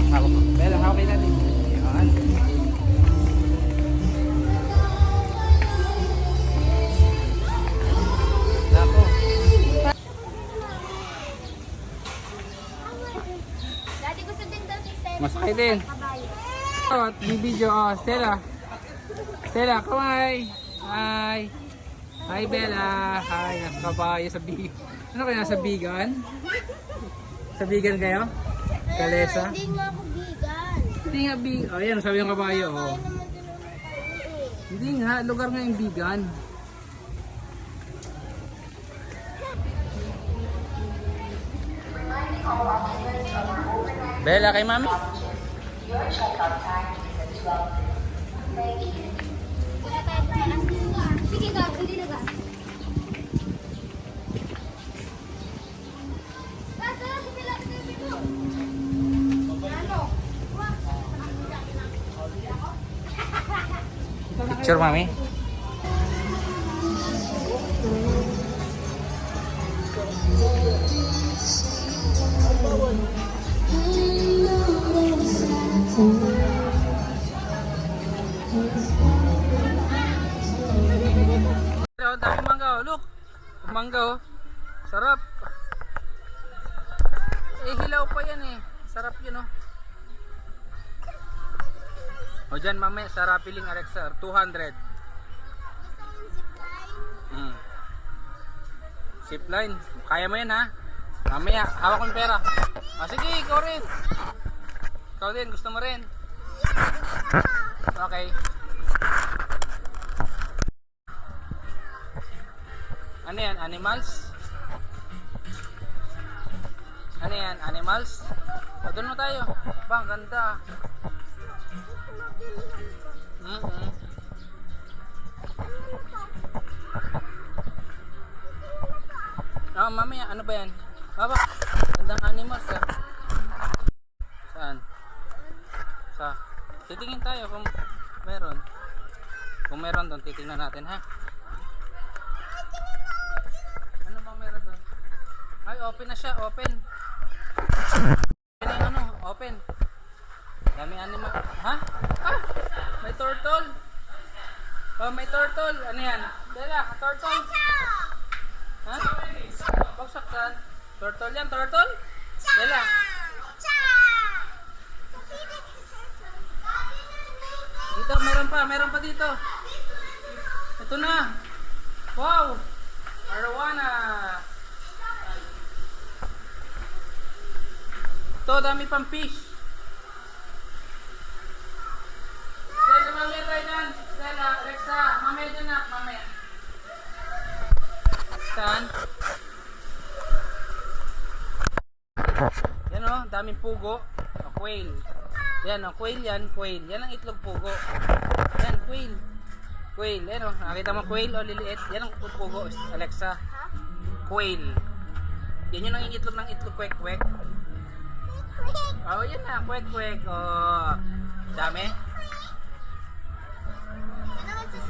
Hawak ko. Bella, hawak natin. Yan. Dako. Dati gusto din daw si Stella. Masakay din. At video. Oh, Stella. Stella, kamay. Hi. Hi, Bella. Hi. Nasa kabayo sa big. Ano kayo? Nasa bigan? Sa bigan kayo? Kalesa? Hindi nga ako vegan. Hindi nga big. Oh, yan. Sabi yung kabayo. Oh. Kaya naman din ako kain eh. Hindi nga. Lugar nga yung bigan. Bella, kay mami? Wala tayo taas. Sige ka, hindi na ka. Tara, sige lang tayo dito. Ano? Picture, mami? Ang dami mangga, oh. Look. Mangga, oh. Sarap. Eh, hilaw pa yan eh. Sarap yun, oh. O dyan, mamaya, sarap piling Alexa, 200. Zipline. Kaya mo yan, ha? Mamaya, hawak ko yung pera. Ah, sige, ikaw rin. Ikaw din, gusto mo rin. Okay. Ano yan? Animals? Ano yan? Animals? O, doon mo tayo. Bang, ganda. Oh, mamaya, ano ba yan? Baba, gandang animals, ah. Saan? Titingin tayo kung meron. Kung meron doon, titingnan natin, ha? Ano bang meron doon? Ay, open na siya, open. Open yung ano, open. Dami animal. Ha? Ah! May turtle. Oh, may turtle. Ano yan? Bella, turtle. Ha? Bagsak saan? Turtle yan, turtle? Bella. Dito, meron pa dito. Ito na. Wow! Arowana. Ito, dami pang fish. Stella, mamaya tayo dyan. Stella, Alexa, mamaya dyan na, mamaya. Saan? Yan o, daming pugo. O, quail. Yan o, quail yan, quail. Yan ang itlog pugo. Yan, quail. Quail, yan o, nakita mo quail o liliit. Yan ang pugo, Alexa. Quail. Yan yun ang itlog ng itlog kwek-kwek. Oh, yan na, kwek-kwek. Oh, dami.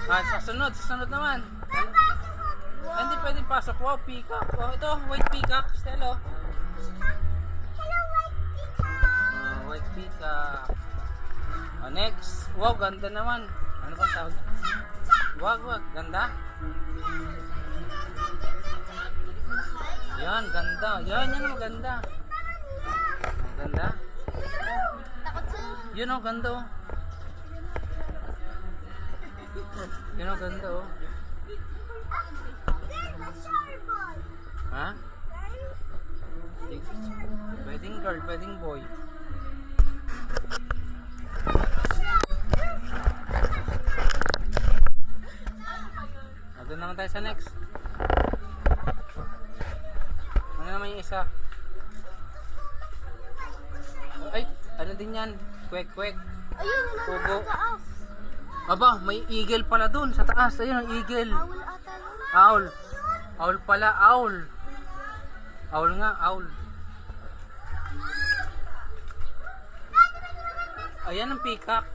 Ah, sasunod naman. Hindi pwedeng pasok. Wow, peacock. Oh, ito, white peacock. Stella. Hello, white peacock. Oh, white peacock. Oh, next. Wow, ganda naman. Ano bang tawag? Wag, ganda. Yan, ganda. Yan ang ganda. Ganda. Takot sa... Yun oh, ganda oh. Yun oh, ganda oh. Ha? Pwedeng girl, pwedeng boy. Doon naman tayo sa next. Ano naman yung isa? Ay, ano din yan? Kwek-kwek. Ayun, Pugo. sa taas. Aba, may eagle pala dun sa taas. Ayun ang eagle. Owl ata yun. Owl. Owl pala, owl. Owl nga, owl. Ayan ang peacock.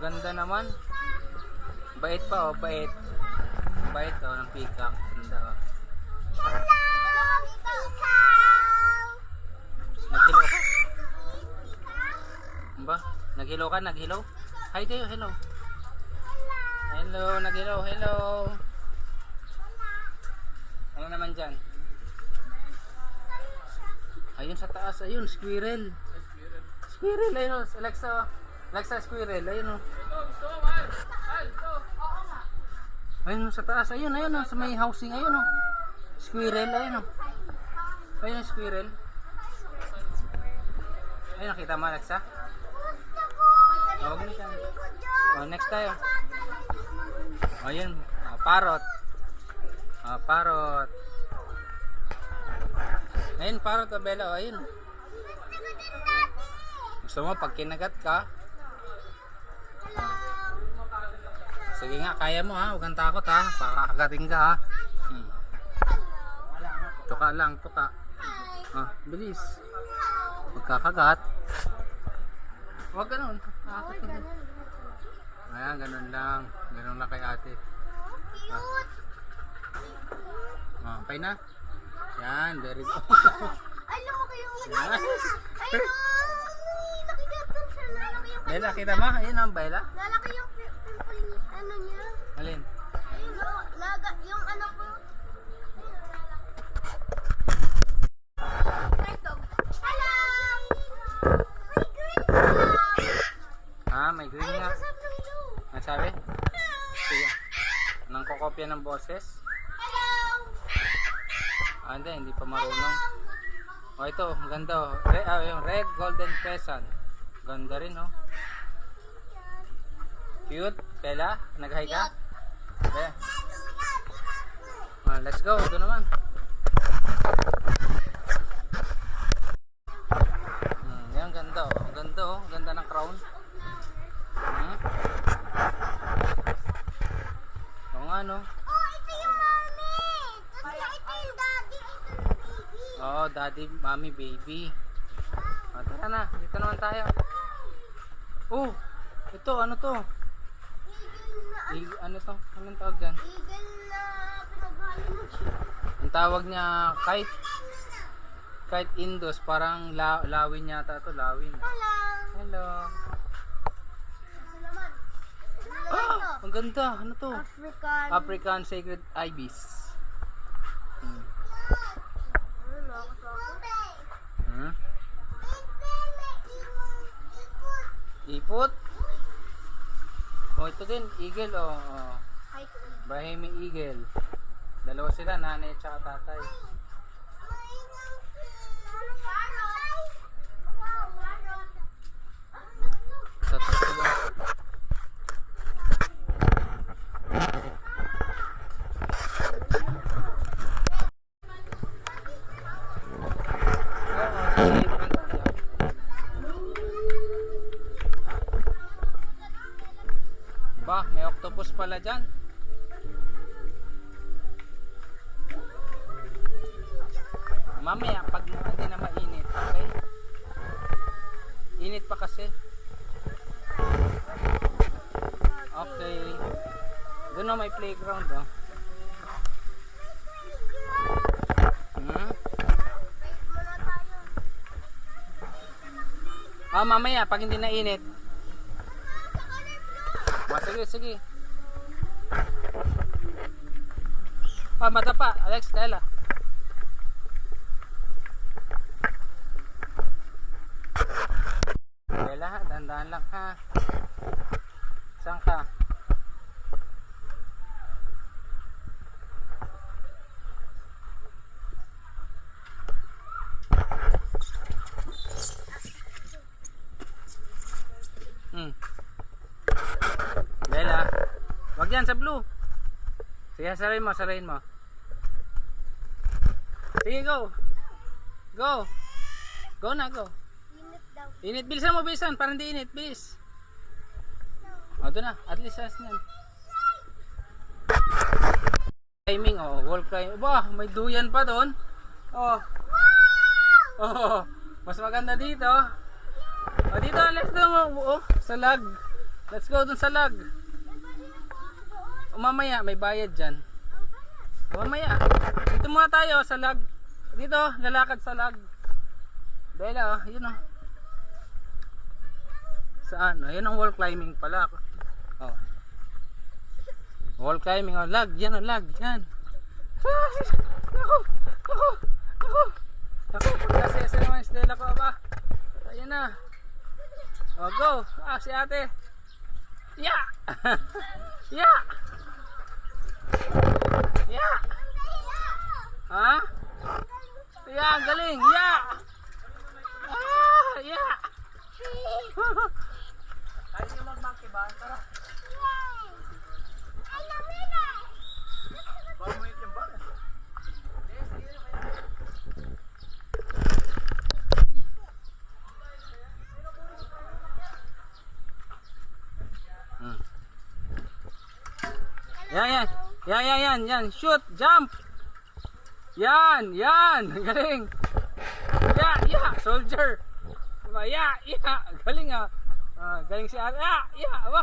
Ganda naman. Bait pa oh, bait. Bait oh, ng peacock. Ganda oh. Hello, peacock. Nagdilo. Nag-hello ka, nag-hello? Hi kayo, hello. Hello, nag-hello, hello. Ano naman dyan? Ayun sa taas, ayun, squirrel. Squirrel, ayun o. Alexa, Alexa, squirrel, ayun o. Ayun sa taas, ayun, ayun o. Sa may housing, ayun o. Squirrel, ayun o. Ayun o, squirrel. Ayun, nakita mo, Alexa? Oh, oh, next tayo. Ayun, parrot. Parrot. Ayun, parrot, Bella, oh, ayun. Gusto mo pag kinagat ka? Sige nga, kaya mo ha, huwag kang takot ha. Pakakagating ka ha. Tuka lang, tuka. Bilis. Magkakagat. Huwag ganun. Ayan, ganun lang. Ganun lang kay ate. Okay na? Yan, very good. Ay, lumaki yung ano. Ay, nakikitom siya. Lalaki yung Bella, kita mo? Ayun ang Bella. lalaki yung pimple ni ano niya. Alin? Ayun, laga yung ano ko. Hello! May green pala. May green Ay, nga. nagsasabi ng hello. Ano sabi? Sige. Nang kokopya ng boses. Hello! Hindi pa marunong. Oh, ito, ang ganda oh. Yung red golden pheasant. Ganda rin oh. Cute, Bella. Nag-hi ka? Bella. Let's go, ito naman. Yan, ganda oh. Ang ganda oh. Ang ganda ng crown. Oo nga no. Oh, ito yung mommy. Tapos ito yung daddy. Ito yung baby. Oo, daddy, mommy, baby. Tara na, dito naman tayo. Oh, ito, ano to? Ano to? Anong tawag dyan? Eagle na pinaghalo ng chip. Ang tawag niya, kite. Kite Indus, parang lawin yata to, lawin. Hello. Hello. Ito naman. Ang ganda, ano to? African. African Sacred Ibis. Hmm? Ipot? Oh, ito din, eagle oh. Bahami eagle. Dalawa sila, nanay at saka tatay. Tatlo sila. Ba, may octopus pala dyan. Mamaya, pag hindi na mainit, okay? Init pa kasi. Okay. Doon na may playground, oh. Mamaya, pag hindi na init. Sige, sige. Mata pa, Alex, Stella. Stella, dahan-dahan lang ha. Saan ka? Bella, wag yan sa blue. Sige, sarayin mo, sarayin mo. Sige, go. Go. Go na, go. Init daw. Init, bilisan mo, bilisan. Para hindi init, bilis. O, doon na. At least as nan. Climbing, oh. Wall climbing. Bah, may duyan pa doon. Oh. Oh. Mas maganda dito. Oh, dito, let's go. Oh, sa lag. Let's go dun sa lag. Mamaya, may bayad dyan. Mamaya. Dito muna tayo sa lag. Dito, lalakad sa lag. Bella, oh, yun oh. Saan? Ayun ang wall climbing pala. Oh. Wall climbing. Oh, lag. Yan ang lag. Yan. Ako. Ako. Ako. Ako. Pagkasesa naman yung Stella ko ba? Ayan na. Oh, go. Ah, si ate. Yeah. Yeah. Yeah. Ha? Yeah, galing. Yeah. Ah, yeah. Kaya niyo mag-monkey ba? Tara. Pamuhit yung bar. Yan. Yan. Shoot, jump. Yan. Galing. Yeah. Soldier. Yeah. Galing ah. Galing si ate. Yeah. Aba.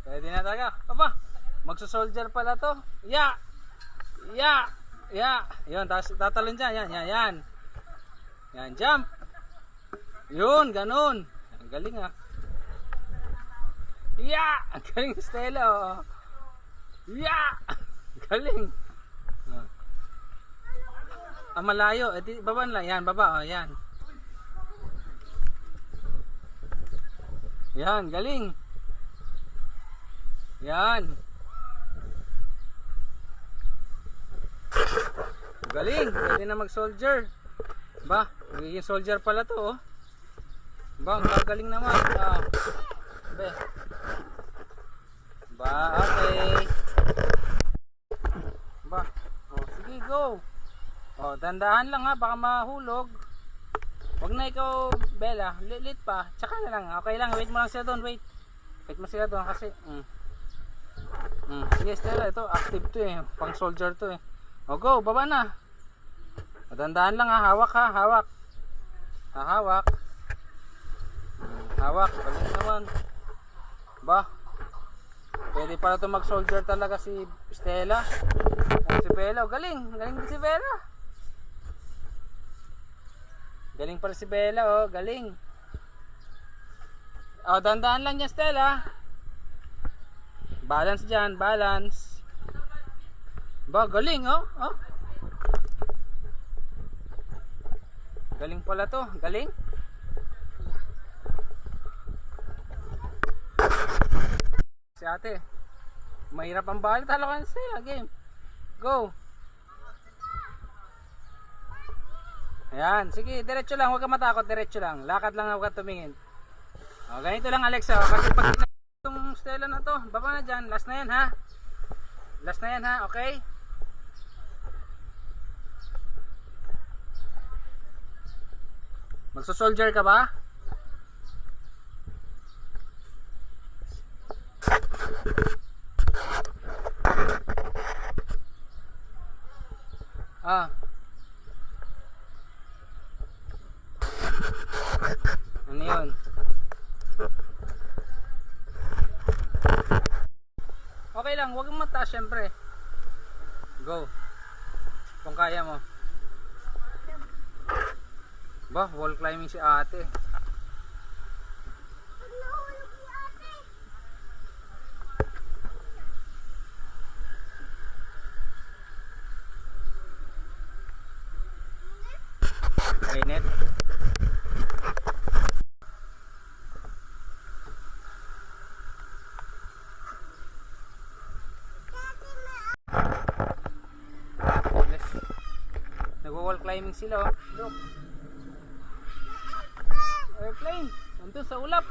Pwede na talaga. Aba. Magso-soldier pala to. Yeah. Yun, tatalon dyan. Yan. Yan, jump. Yun, ganun. Galing ah. Yeah. Galing si Stella oh. Yeah! Galing! Malayo. Baba lang. Yan, baba. Oh, yan. Yan, galing. Yan. Galing. Pwede na mag-soldier. Ba, magiging soldier pala to, oh. Ba, ang gagaling naman. Be. Ba, okay. Ba, oh, sige, go. Oh, dandahan lang ha, baka mahulog. Wag na ikaw, Bella, lilit pa. Tsaka na lang, okay lang, wait mo lang sila doon, wait mo sila doon kasi sige Stella, ito active to eh, pang soldier to eh. Oh, go, baba na. Oh, dandahan lang ha, hawak, hawak, galing naman. Ba, pwede pala ito mag soldier talaga si Stella. Si Bella, galing din si Bella. Galing pala si Bella, oh, galing. Oh, dandaan lang niya Stella. Balance dyan, balance. Ba, galing oh. Galing pala to, galing. Si ate, mahirap ang balik. Talo ka na Stella, game. Go. Ayan, sige, diretso lang, huwag ka matakot, diretso lang. Lakad lang, huwag ka tumingin. O, ganito lang Alexa, kasi pag itong Stella na to, baba na dyan, last na yan ha. Last na yan ha, okay? Magso-soldier ka ba? Ano yun? Okay lang, huwag mong mataas syempre. Go. Kung kaya mo. Ba, wall climbing si ate. Net. Nagwo-wall climbing sila oh. Look. Airplane. Nandun sa ulap.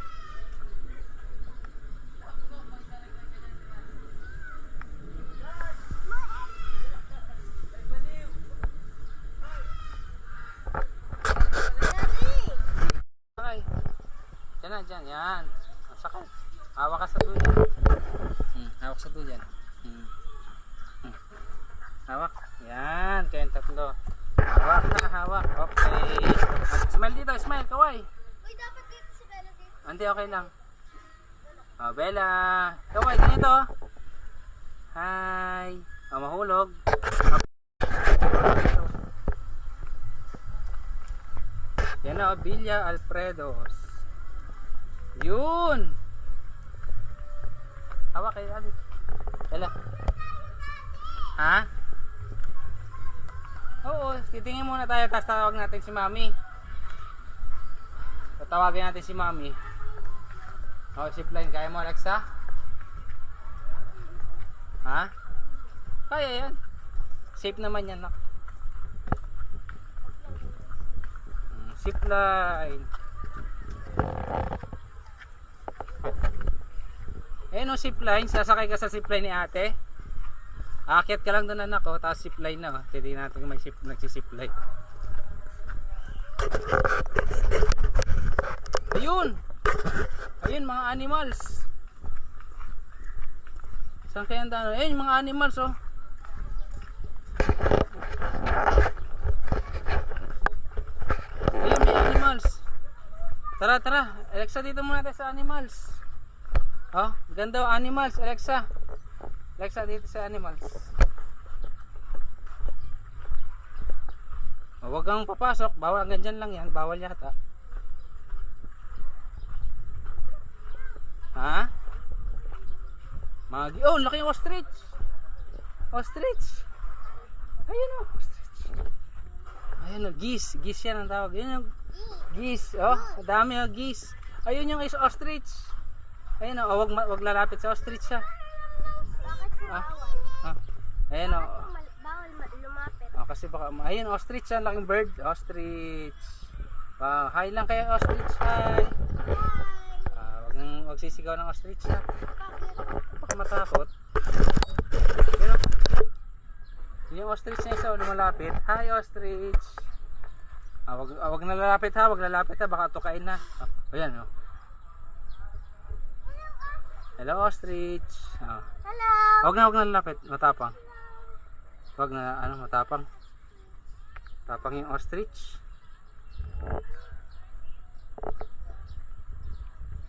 Dyan, yan. Sakay. Hawak ka sa duyan. Hawak sa duyan. Hawak. Yan. Kayong tatlo. Hawak na, hawak. Okay. Smile dito, smile. Kaway. Uy, dapat dito si Bella dito. Hindi, okay lang. Oh, Bella. Kaway, ganito. Hi. Oh, mahulog. Yan na, Villa Alfredos. Yun. Hawak kayo, Ali. Dala. Ha? Oo, titingin muna tayo tapos tawag natin si Mami. Tatawagin natin si Mami. Okay, zipline. Kaya mo, Alexa? Ha? Kaya yan. Safe naman yan, nak. Zipline. Ayun o, zipline. Sasakay ka sa zipline ni ate. Aakyat ka lang doon, anak, oh. Tapos zipline na, oh. Titignan natin kung may nagsisipline. Ayun! Ayun, mga animals. Saan kaya ang daan? Ayun, mga animals, oh. Ayun, may animals. Tara, tara. Alexa, dito muna tayo sa animals. Oh, ganda, oh, animals. Alexa. Alexa, dito sa animals. Oh, huwag kang papasok. Bawal, hanggang dyan lang yan. Bawal yata. Ha? Oh, laki yung ostrich. Ostrich. Ayun oh, ostrich. Ayun oh, geese. Geese yan ang tawag. Ayun yung geese. Oh, dami yung geese. Ayun yung ostrich. Ayun oh, wag lalapit sa ostrich ha. Bakit po Ah. bawal? Ayun oh. Bawal lumapit. Oh, kasi baka, ayun ostrich yan, laking bird. Ostrich. Wow, hi lang kayo ostrich. Hi. Wag sisigaw ng ostrich ha. Baka matakot. Pero yung ostrich na isa lumalapit. Hi ostrich. Wag na lalapit ha, baka tukain na. Ayan oh. Hello ostrich. Hello! Wag na lalapit, matapang. Wag na matapang. Tapang yung ostrich.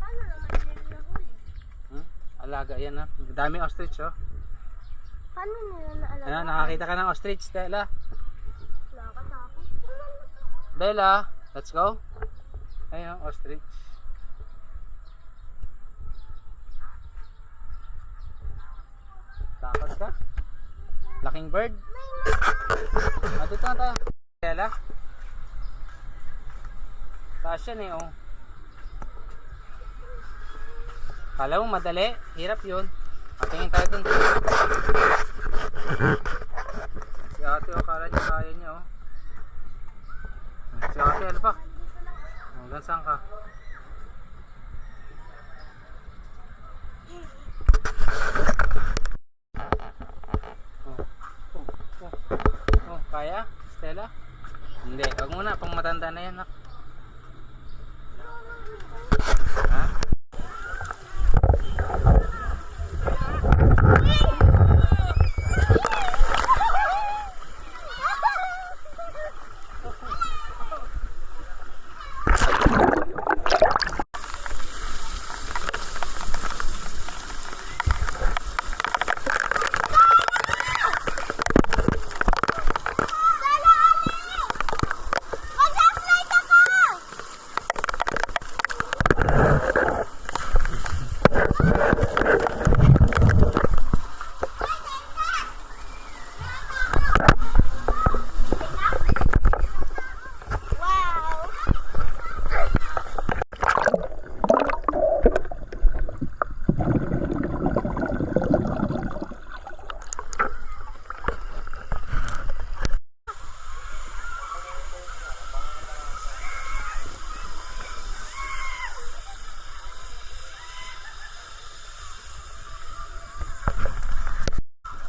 Paano naman nila nahuli? Alaga yan ha. Dami ostrich oh. Paano nila naalaga? Ayan, nakakita ka ng ostrich, Stella. Nakakatakot. Bella, let's go. Ayun, ostrich. Takot ka? Laking bird. Dito na tayo. Bella. Taas yan eh, oh. Kala mo madali, hirap yun. Patingin tayo dun. Si ate, oh, kala niya kaya niya, oh. Si ate, ano pa? Hanggang saan ka? Oh, kaya? Stella? Hindi, wag muna, pang matanda na yan, nak. Ha?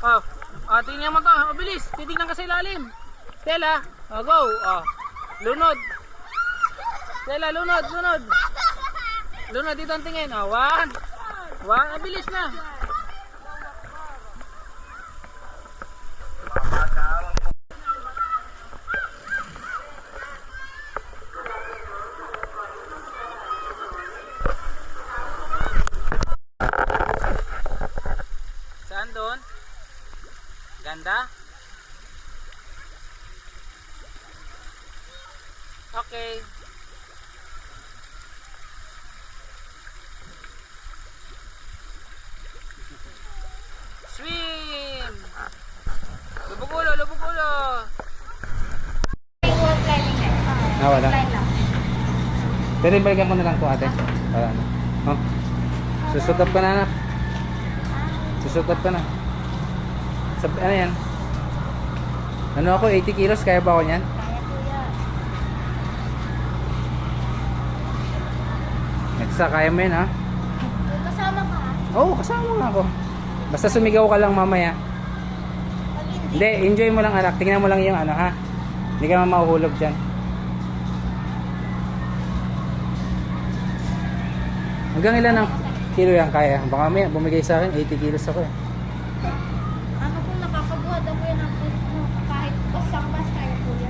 Wow! Oh, tingnan mo to. Oh, bilis. Titignan ka sa ilalim. Stella, go. Oh. Lunod. Stella, lunod. Lunod dito ang tingin. Oh, one. Bilis na. Saan doon? Ganda? Okay. Pero balikan ko na lang to ate. Para ano. Oh. Susutap ka na anak. Susutap ka na. Sabi, ano yan? Ano ako, 80 kilos? Kaya ba ako niyan? Kaya kuya. Nexa, kaya mo yan ha? Kasama ka ha? Oo, kasama nga ako. Basta sumigaw ka lang mamaya. Pag hindi. Hindi, enjoy mo lang anak. Tingnan mo lang yung ano ha. Hindi ka mahuhulog dyan. Hanggang ilan ang kilo yan kaya? Baka may bumigay sa akin, 80 kilos ako eh. Ano kung nakakabuhat ako yan ng kahit basang-bas kaya kuya.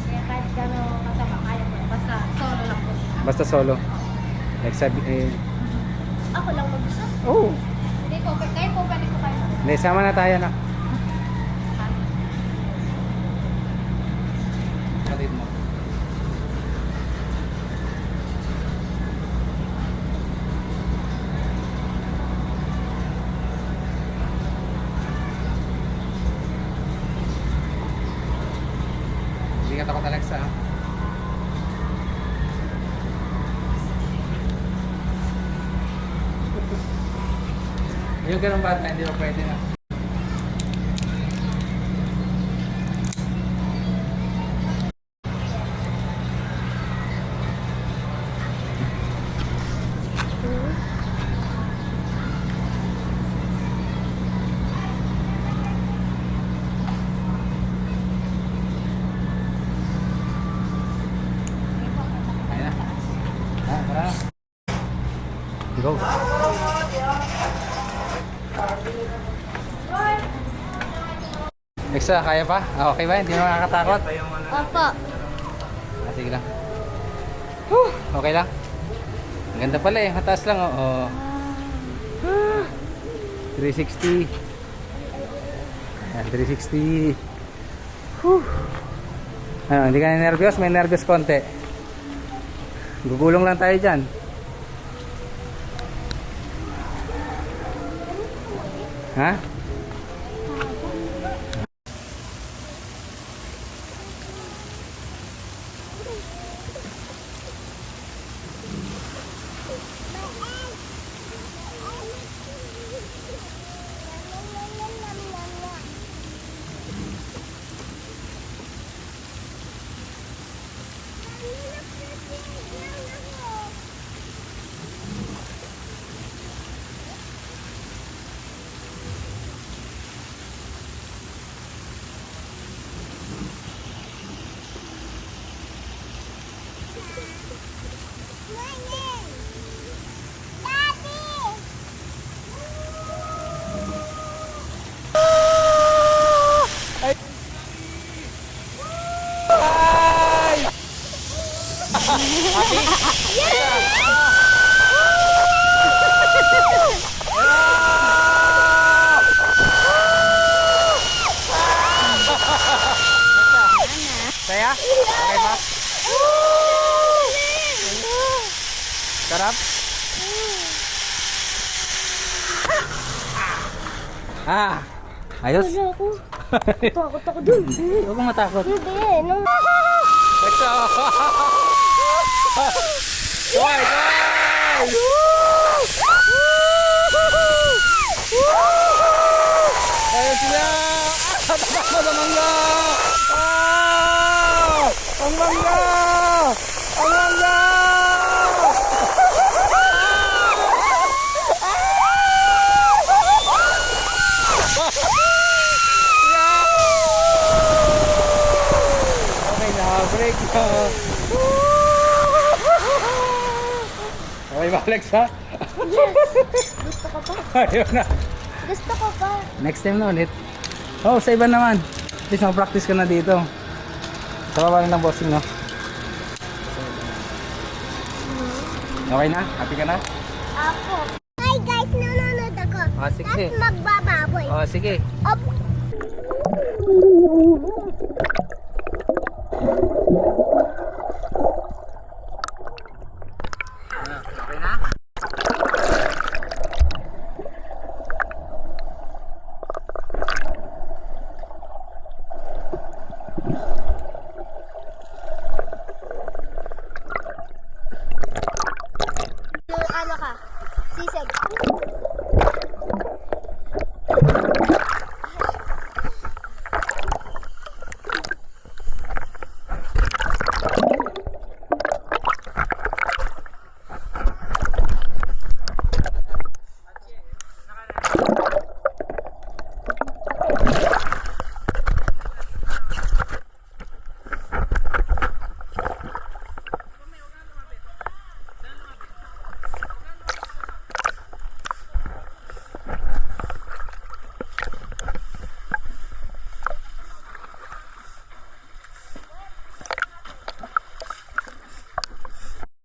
Kaya kahit gano'n kasama kaya ko. Basta solo lang po siya. Basta solo. Like sabi, Ako lang mag-isa. oh. Hindi ko, kayo po pwede ko kayo. Hindi, sama na tayo na. Kapatid mo. Hindi ka takot Alexa ha? Yung ganun bata, hindi pa pwede na. Kaya na. Tara na. Go. Nexa, kaya pa? Ah, okay ba? Hindi mo nakakatakot? Opo. Ah, sige lang. Okay lang? Ang ganda pala eh. Mataas lang oh. 360. Ayan, 360. Ano, hindi ka na nervyos? May nervyos konti. Gugulong lang tayo dyan. Ha? Saya? Okay ba? Sarap? Ah! Ayos? Ako. Takot ako dun. Huwag kang matakot. Hindi. Nung... Nexa! Goy! Goy! Ayun sila! Tatak mo sa mangga! Ang mangga! Ang mangga! Okay na, break na. Okay ba, Alex, ha? Gusto ko pa. Ayun na. Gusto ko pa. Next time na ulit. Oh, sa iba naman. At least practice ka na dito. Sa baba na ng bossing, no? Okay na? Happy ka na? Ako. Hi guys, nanonood ako. Ah, sige. Tapos magbababoy. Oh, sige. Op.